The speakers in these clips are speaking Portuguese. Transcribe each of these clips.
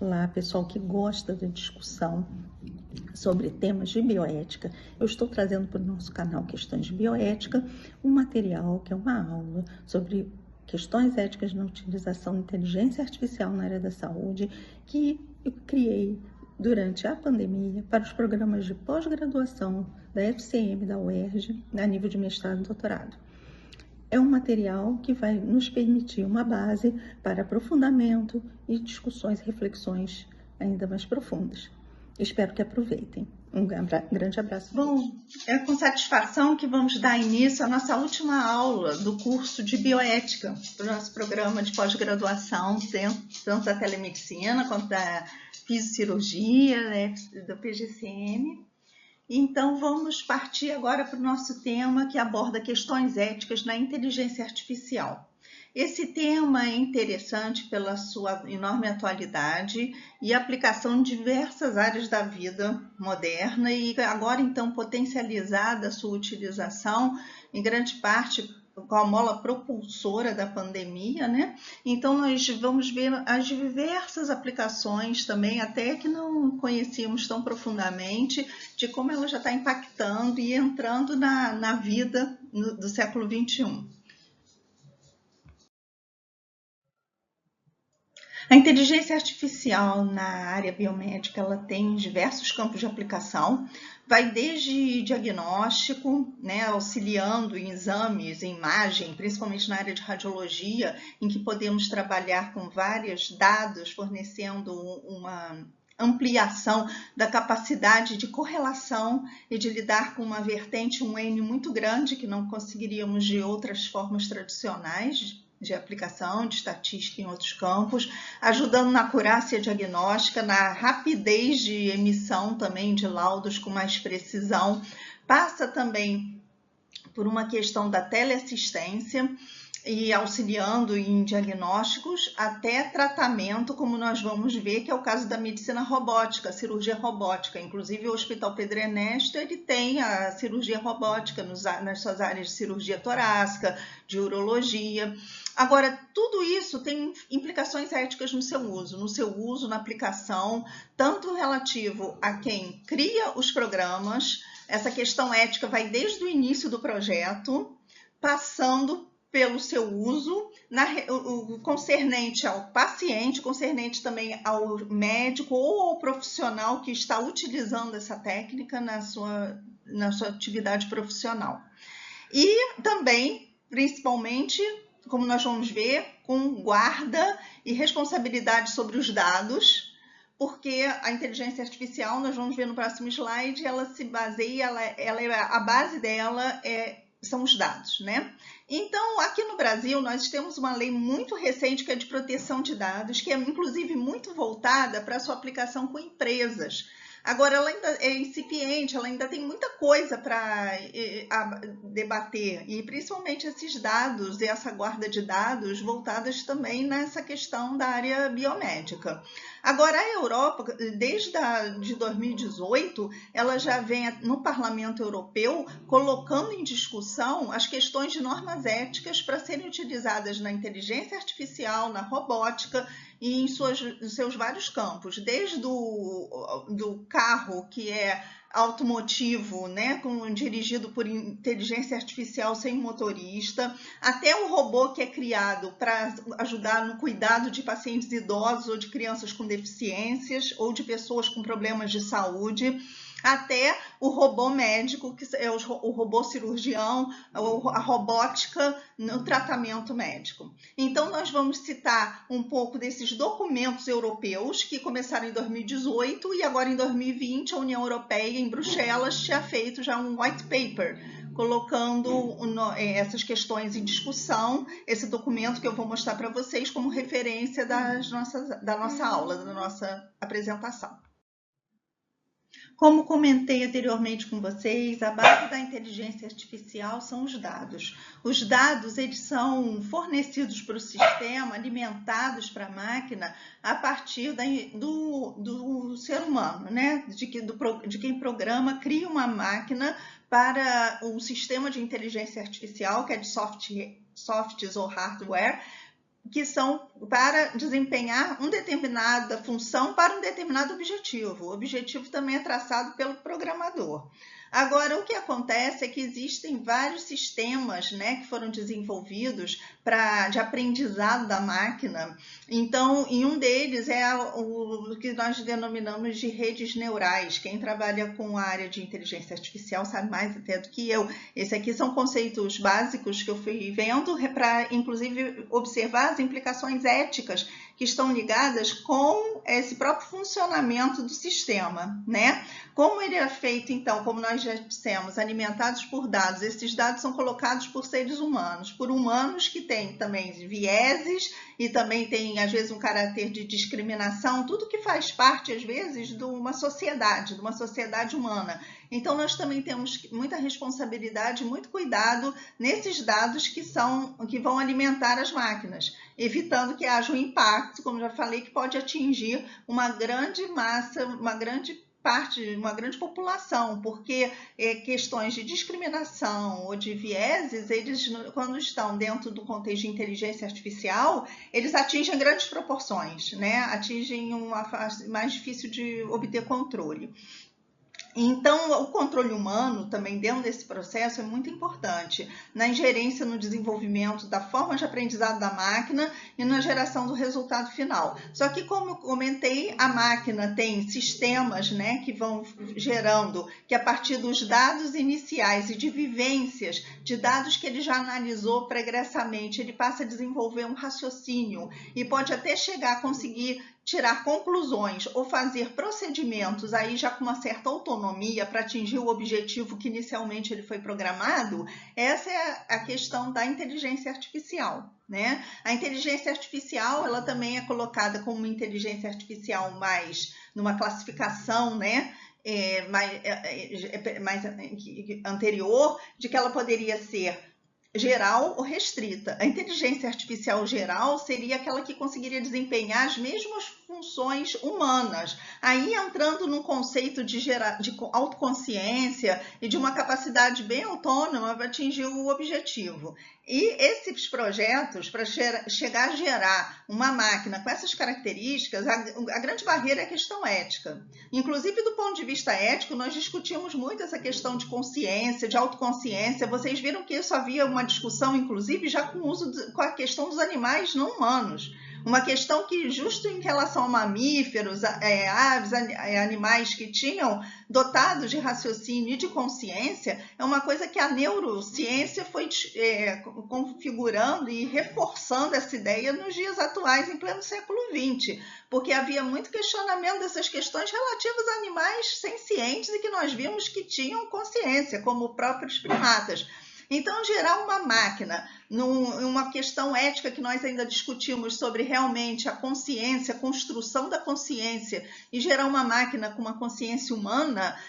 Olá, pessoal que gosta da discussão sobre temas de bioética. Eu estou trazendo para o nosso canal Questões de Bioética um material que é uma aula sobre questões éticas na utilização de inteligência artificial na área da saúde, que eu criei durante a pandemia para os programas de pós-graduação da FCM da UERJ, a nível de mestrado e doutorado. É um material que vai nos permitir uma base para aprofundamento e discussões e reflexões ainda mais profundas. Espero que aproveitem. Um grande abraço. Bom, é com satisfação que vamos dar início à nossa última aula do curso de bioética, do nosso programa de pós-graduação, tanto da telemedicina quanto da fisiocirurgia, né, do PGCM. Então, vamos partir agora para o nosso tema, que aborda questões éticas na inteligência artificial. Esse tema é interessante pela sua enorme atualidade e aplicação em diversas áreas da vida moderna e agora, então, potencializada a sua utilização, em grande parte com a mola propulsora da pandemia, né? Então, nós vamos ver as diversas aplicações também, até que não conhecíamos tão profundamente, de como ela já está impactando e entrando na vida do século XXI. A inteligência artificial na área biomédica, ela tem diversos campos de aplicação, vai desde diagnóstico, né, auxiliando em exames, em imagem, principalmente na área de radiologia, em que podemos trabalhar com vários dados, fornecendo uma ampliação da capacidade de correlação e de lidar com uma vertente, um N muito grande, que não conseguiríamos de outras formas tradicionais de aplicação, de estatística em outros campos, ajudando na acurácia diagnóstica, na rapidez de emissão também de laudos com mais precisão. Passa também por uma questão da teleassistência e auxiliando em diagnósticos até tratamento, como nós vamos ver, que é o caso da medicina robótica, a cirurgia robótica. Inclusive, o Hospital Pedro Ernesto, ele tem a cirurgia robótica nas suas áreas de cirurgia torácica, de urologia. Agora, tudo isso tem implicações éticas no seu uso, na aplicação, tanto relativo a quem cria os programas. Essa questão ética vai desde o início do projeto, passando pelo seu uso, concernente ao paciente, concernente também ao médico ou ao profissional que está utilizando essa técnica na sua atividade profissional. E também, principalmente, como nós vamos ver, com guarda e responsabilidade sobre os dados, porque a inteligência artificial, nós vamos ver no próximo slide, ela se baseia, a base dela são os dados, né? Então, aqui no Brasil, nós temos uma lei muito recente que é de proteção de dados, que é, inclusive, muito voltada para a sua aplicação com empresas. Agora, ela ainda é incipiente, ela ainda tem muita coisa para debater, e principalmente esses dados e essa guarda de dados voltadas também nessa questão da área biomédica. Agora, a Europa, desde de 2018, ela já vem no Parlamento Europeu colocando em discussão as questões de normas éticas para serem utilizadas na inteligência artificial, na robótica e em seus vários campos, desde do carro, que é automotivo, né, dirigido por inteligência artificial sem motorista, até o robô que é criado para ajudar no cuidado de pacientes idosos ou de crianças com deficiências ou de pessoas com problemas de saúde, até o robô médico, que é o robô cirurgião, a robótica no tratamento médico. Então, nós vamos citar um pouco desses documentos europeus que começaram em 2018 e agora em 2020 a União Europeia, em Bruxelas, tinha feito já um white paper, colocando essas questões em discussão, esse documento que eu vou mostrar para vocês como referência da nossa aula, da nossa apresentação. Como comentei anteriormente com vocês, a base da inteligência artificial são os dados. Os dados, eles são fornecidos para o sistema, alimentados para a máquina, a partir do ser humano, né? De quem programa, cria uma máquina para um sistema de inteligência artificial, que é de softs ou hardware, que são para desempenhar uma determinada função para um determinado objetivo. O objetivo também é traçado pelo programador. Agora, o que acontece é que existem vários sistemas, né, que foram desenvolvidos de aprendizado da máquina. Então, em um deles é o que nós denominamos de redes neurais. Quem trabalha com a área de inteligência artificial sabe mais até do que eu. Esse aqui são conceitos básicos que eu fui vendo para, inclusive, observar as implicações éticas que estão ligadas com esse próprio funcionamento do sistema, né? Como ele é feito, então, como nós já dissemos, alimentados por dados, esses dados são colocados por seres humanos, por humanos que têm também vieses e também tem, às vezes, um caráter de discriminação, tudo que faz parte, às vezes, de uma sociedade humana. Então, nós também temos muita responsabilidade, muito cuidado nesses dados que vão alimentar as máquinas, evitando que haja um impacto, como já falei, que pode atingir uma grande massa, uma grande parte, uma grande população, porque questões de discriminação ou de vieses, eles, quando estão dentro do contexto de inteligência artificial, eles atingem grandes proporções, né? Atingem uma fase mais difícil de obter controle. Então, o controle humano, também dentro desse processo, é muito importante na ingerência no desenvolvimento da forma de aprendizado da máquina e na geração do resultado final. Só que, como eu comentei, a máquina tem sistemas, né, que vão gerando, que a partir dos dados iniciais e de vivências, de dados que ele já analisou pregressamente, ele passa a desenvolver um raciocínio e pode até chegar a conseguir tirar conclusões ou fazer procedimentos aí já com uma certa autonomia para atingir o objetivo que inicialmente ele foi programado, essa é a questão da inteligência artificial, né? A inteligência artificial, ela também é colocada como uma inteligência artificial mais numa classificação, né? Mais anterior, de que ela poderia ser geral ou restrita. A inteligência artificial geral seria aquela que conseguiria desempenhar as mesmas funções humanas, aí entrando num conceito de autoconsciência e de uma capacidade bem autônoma para atingir o objetivo. E esses projetos, para chegar a gerar uma máquina com essas características, a grande barreira é a questão ética. Inclusive, do ponto de vista ético, nós discutimos muito essa questão de consciência, de autoconsciência. Vocês viram que isso havia uma discussão, inclusive, já com a questão dos animais não humanos. Uma questão que, justo em relação a mamíferos, aves, animais que tinham dotados de raciocínio e de consciência, é uma coisa que a neurociência foi configurando e reforçando essa ideia nos dias atuais, em pleno século XX, porque havia muito questionamento dessas questões relativas a animais sencientes e que nós vimos que tinham consciência, como próprios primatas. Então, gerar uma máquina, uma questão ética que nós ainda discutimos sobre realmente a consciência, a construção da consciência, e gerar uma máquina com uma consciência humana,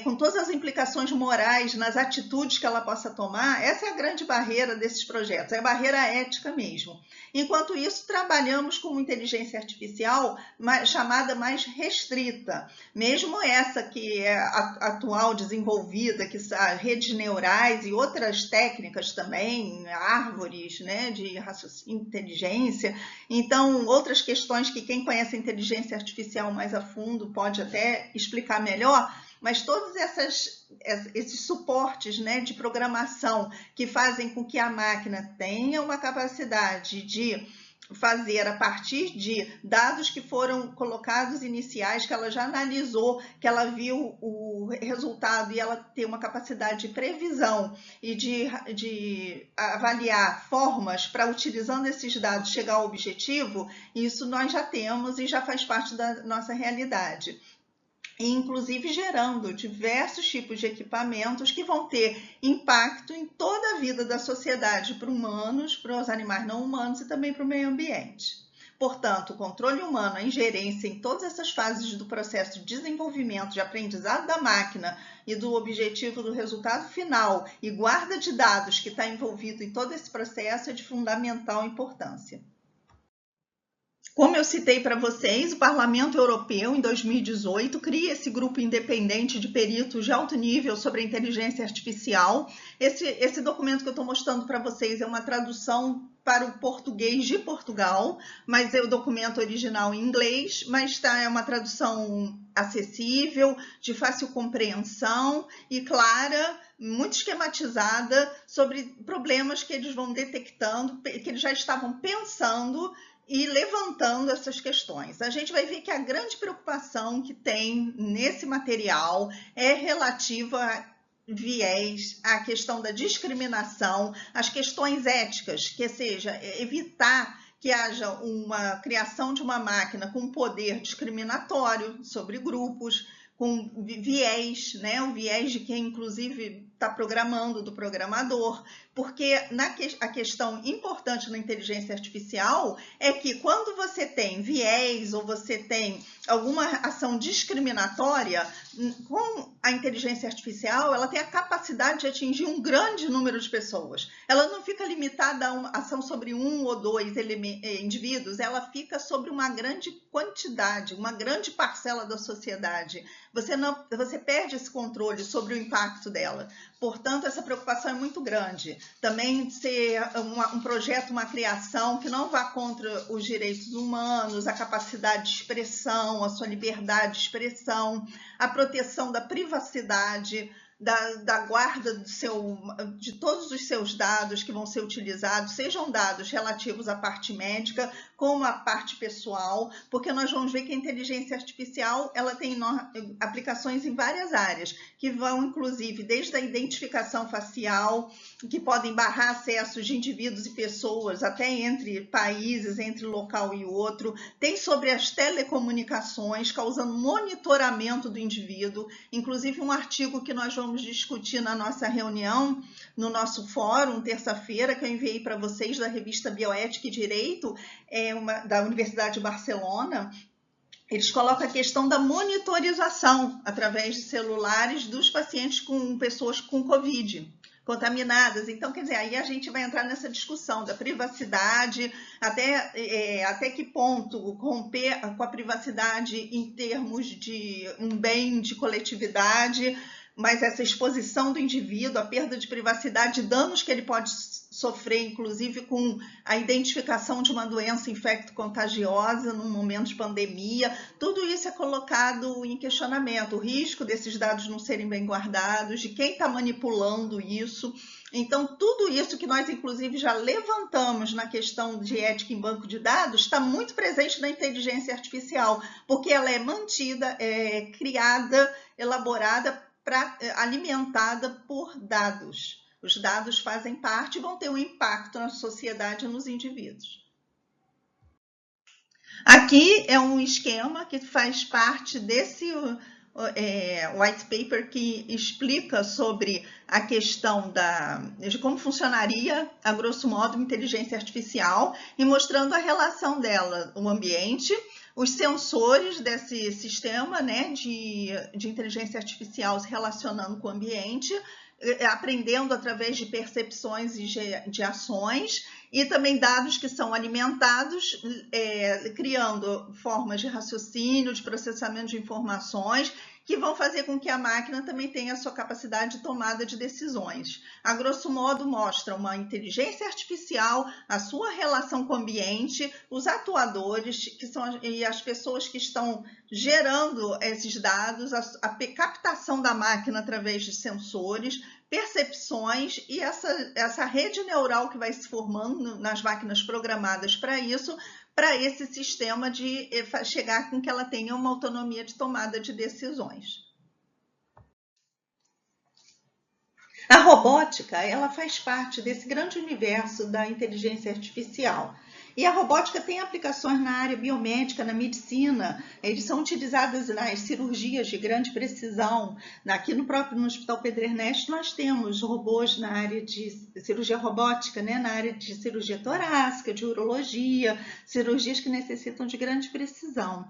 com todas as implicações morais nas atitudes que ela possa tomar, essa é a grande barreira desses projetos, é a barreira ética mesmo. Enquanto isso, trabalhamos com inteligência artificial chamada mais restrita, mesmo essa que é atual desenvolvida, que são redes neurais e outras técnicas também, árvores, né, de raciocínio, inteligência. Então, outras questões que quem conhece a inteligência artificial mais a fundo pode até explicar melhor, mas todos esses suportes, né, de programação que fazem com que a máquina tenha uma capacidade de fazer a partir de dados que foram colocados iniciais, que ela já analisou, que ela viu o resultado e ela tem uma capacidade de previsão e de avaliar formas para, utilizando esses dados, chegar ao objetivo, isso nós já temos e já faz parte da nossa realidade. E, inclusive, gerando diversos tipos de equipamentos que vão ter impacto em toda a vida da sociedade, para humanos, para os animais não humanos e também para o meio ambiente. Portanto, o controle humano, a ingerência em todas essas fases do processo de desenvolvimento, de aprendizado da máquina e do objetivo do resultado final e guarda de dados que está envolvido em todo esse processo é de fundamental importância. Como eu citei para vocês, o Parlamento Europeu, em 2018, cria esse grupo independente de peritos de alto nível sobre a inteligência artificial. Esse documento que eu estou mostrando para vocês é uma tradução para o português de Portugal, mas é o documento original em inglês, mas é uma tradução acessível, de fácil compreensão e clara, muito esquematizada, sobre problemas que eles vão detectando, que eles já estavam pensando e levantando essas questões. A gente vai ver que a grande preocupação que tem nesse material é relativa a viés, a questão da discriminação, as questões éticas, que seja evitar que haja uma criação de uma máquina com poder discriminatório sobre grupos, com viés, né? O viés de quem, inclusive, está programando, do programador, porque a questão importante na inteligência artificial é que quando você tem viés ou você tem alguma ação discriminatória, com a inteligência artificial, ela tem a capacidade de atingir um grande número de pessoas. Ela não fica limitada a uma ação sobre um ou dois indivíduos, ela fica sobre uma grande quantidade, uma grande parcela da sociedade. Você perde esse controle sobre o impacto dela. Portanto, essa preocupação é muito grande. Também ser um projeto, uma criação que não vá contra os direitos humanos, a capacidade de expressão, a sua liberdade de expressão, a proteção da privacidade, da guarda de todos os seus dados que vão ser utilizados, sejam dados relativos à parte médica, como à parte pessoal, porque nós vamos ver que a inteligência artificial ela tem aplicações em várias áreas, que vão, inclusive, desde a identificação facial, que podem barrar acessos de indivíduos e pessoas, até entre países, entre local e outro. Tem sobre as telecomunicações, causando monitoramento do indivíduo, inclusive um artigo que nós vamos discutir na nossa reunião, no nosso fórum, terça-feira, que eu enviei para vocês, da revista Bioética e Direito, da Universidade de Barcelona. Eles colocam a questão da monitorização através de celulares dos pacientes com pessoas com Covid contaminadas. Então, quer dizer, aí a gente vai entrar nessa discussão da privacidade, até que ponto romper com a privacidade em termos de um bem de coletividade, mas essa exposição do indivíduo, a perda de privacidade, danos que ele pode sofrer, inclusive com a identificação de uma doença infecto-contagiosa num momento de pandemia, tudo isso é colocado em questionamento, o risco desses dados não serem bem guardados, de quem está manipulando isso. Então, tudo isso que nós, inclusive, já levantamos na questão de ética em banco de dados, está muito presente na inteligência artificial, porque ela é mantida, criada, elaborada, alimentada por dados. Os dados fazem parte e vão ter um impacto na sociedade e nos indivíduos. Aqui é um esquema que faz parte desse white paper que explica sobre a questão de como funcionaria, a grosso modo, a inteligência artificial e mostrando a relação dela, o ambiente, os sensores desse sistema, né, de inteligência artificial se relacionando com o ambiente, aprendendo através de percepções e de ações, e também dados que são alimentados, criando formas de raciocínio, de processamento de informações, que vão fazer com que a máquina também tenha a sua capacidade de tomada de decisões. A grosso modo, mostra uma inteligência artificial, a sua relação com o ambiente, os atuadores, que são e as pessoas que estão gerando esses dados, a captação da máquina através de sensores, percepções e essa rede neural que vai se formando nas máquinas programadas para isso, para esse sistema de chegar com que ela tenha uma autonomia de tomada de decisões. A robótica, ela faz parte desse grande universo da inteligência artificial. E a robótica tem aplicações na área biomédica, na medicina, eles são utilizadas nas cirurgias de grande precisão. Aqui no Hospital Pedro Ernesto nós temos robôs na área de cirurgia robótica, né? Na área de cirurgia torácica, de urologia, cirurgias que necessitam de grande precisão.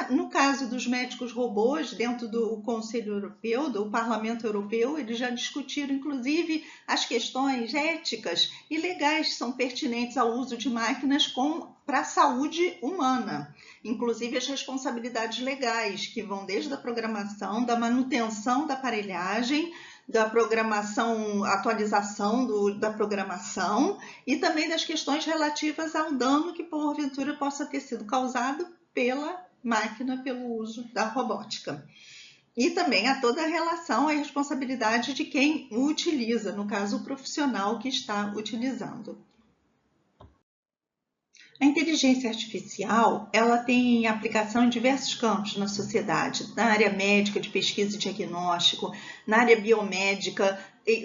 No caso dos médicos robôs, dentro do Conselho Europeu, do Parlamento Europeu, eles já discutiram inclusive as questões éticas e legais que são pertinentes ao uso de máquinas máquinas para a saúde humana, inclusive as responsabilidades legais, que vão desde a programação, da manutenção da aparelhagem, da programação, atualização da programação e também das questões relativas ao dano que porventura possa ter sido causado pela máquina pelo uso da robótica. E também há toda a relação e responsabilidade de quem o utiliza, no caso o profissional que está utilizando. A inteligência artificial, ela tem aplicação em diversos campos na sociedade, na área médica de pesquisa e diagnóstico, na área biomédica,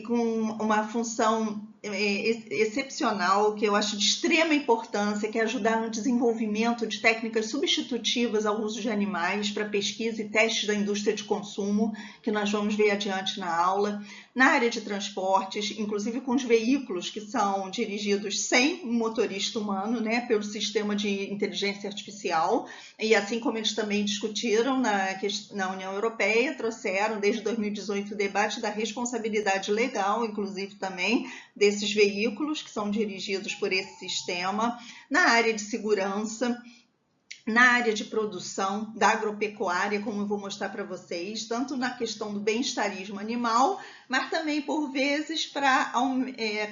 com uma função excepcional, que eu acho de extrema importância, que é ajudar no desenvolvimento de técnicas substitutivas ao uso de animais para pesquisa e testes da indústria de consumo, que nós vamos ver adiante na aula. Na área de transportes, inclusive com os veículos que são dirigidos sem um motorista humano, né, pelo sistema de inteligência artificial, e assim como eles também discutiram na União Europeia, trouxeram desde 2018 o debate da responsabilidade legal, inclusive também, desses veículos que são dirigidos por esse sistema, na área de segurança, na área de produção da agropecuária, como eu vou mostrar para vocês, tanto na questão do bem-estarismo animal, mas também, por vezes,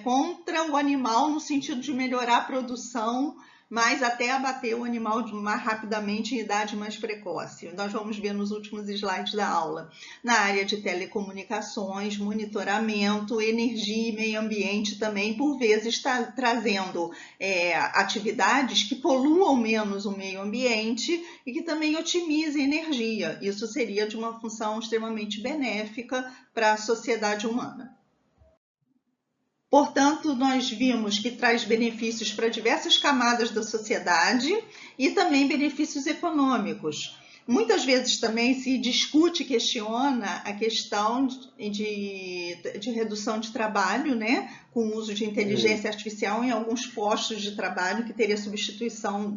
contra o animal, no sentido de melhorar a produção, mas até abater o animal mais rapidamente em idade mais precoce. Nós vamos ver nos últimos slides da aula. Na área de telecomunicações, monitoramento, energia e meio ambiente também, por vezes, está trazendo atividades que poluam menos o meio ambiente e que também otimizem energia. Isso seria de uma função extremamente benéfica para a sociedade humana. Portanto, nós vimos que traz benefícios para diversas camadas da sociedade e também benefícios econômicos. Muitas vezes também se discute e questiona a questão de redução de trabalho, né, com o uso de inteligência artificial em alguns postos de trabalho, que teria substituição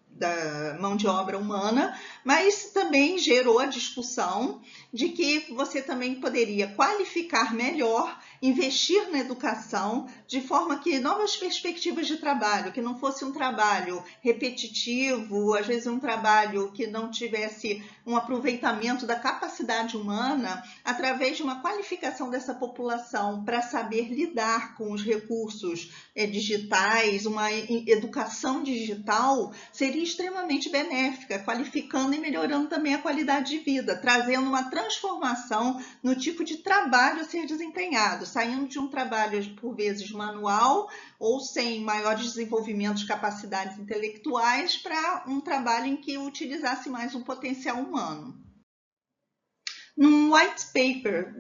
da mão de obra humana, mas também gerou a discussão de que você também poderia qualificar melhor, investir na educação, de forma que novas perspectivas de trabalho, que não fosse um trabalho repetitivo, às vezes um trabalho que não tivesse um aproveitamento da capacidade humana, através de uma qualificação dessa população para saber lidar com os recursos digitais, uma educação digital, seria extremamente benéfica, qualificando e melhorando também a qualidade de vida, trazendo uma transformação no tipo de trabalho a ser desempenhado, saindo de um trabalho, por vezes, manual ou sem maiores desenvolvimentos de capacidades intelectuais para um trabalho em que utilizasse mais o potencial humano. Num white paper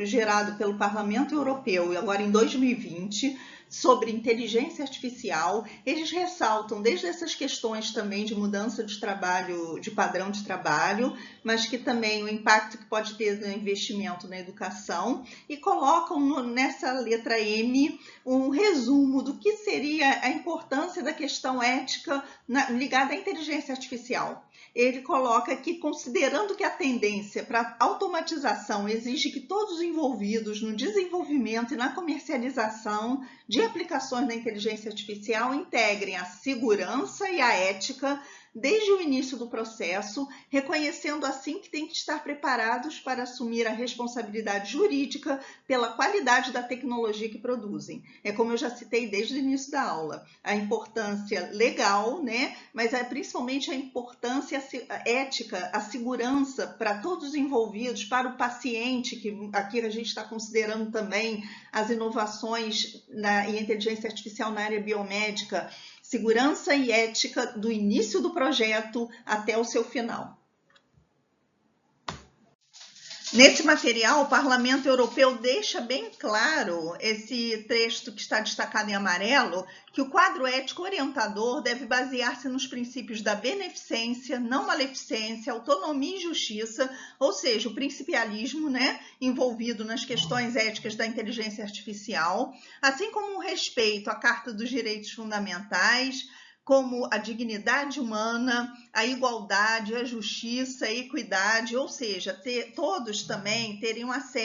gerado pelo Parlamento Europeu, agora em 2020, sobre inteligência artificial, eles ressaltam desde essas questões também de mudança de trabalho, de padrão de trabalho, mas que também o impacto que pode ter no investimento na educação, e colocam nessa letra M um resumo do que seria a importância da questão ética ligada à inteligência artificial. Ele coloca que, considerando que a tendência para automatização exige que todos os envolvidos no desenvolvimento e na comercialização de aplicações da inteligência artificial integrem a segurança e a ética desde o início do processo, reconhecendo assim que têm que estar preparados para assumir a responsabilidade jurídica pela qualidade da tecnologia que produzem. É como eu já citei desde o início da aula, a importância legal, né? Mas principalmente a importância ética, a segurança para todos os envolvidos, para o paciente, que aqui a gente está considerando também as inovações em inteligência artificial na área biomédica, segurança e ética do início do projeto até o seu final. Nesse material, o Parlamento Europeu deixa bem claro, esse texto que está destacado em amarelo, que o quadro ético orientador deve basear-se nos princípios da beneficência, não maleficência, autonomia e justiça, ou seja, o principialismo, né, envolvido nas questões éticas da inteligência artificial, assim como o respeito à Carta dos Direitos Fundamentais, como a dignidade humana, a igualdade, a justiça, a equidade, ou seja, todos também terem acesso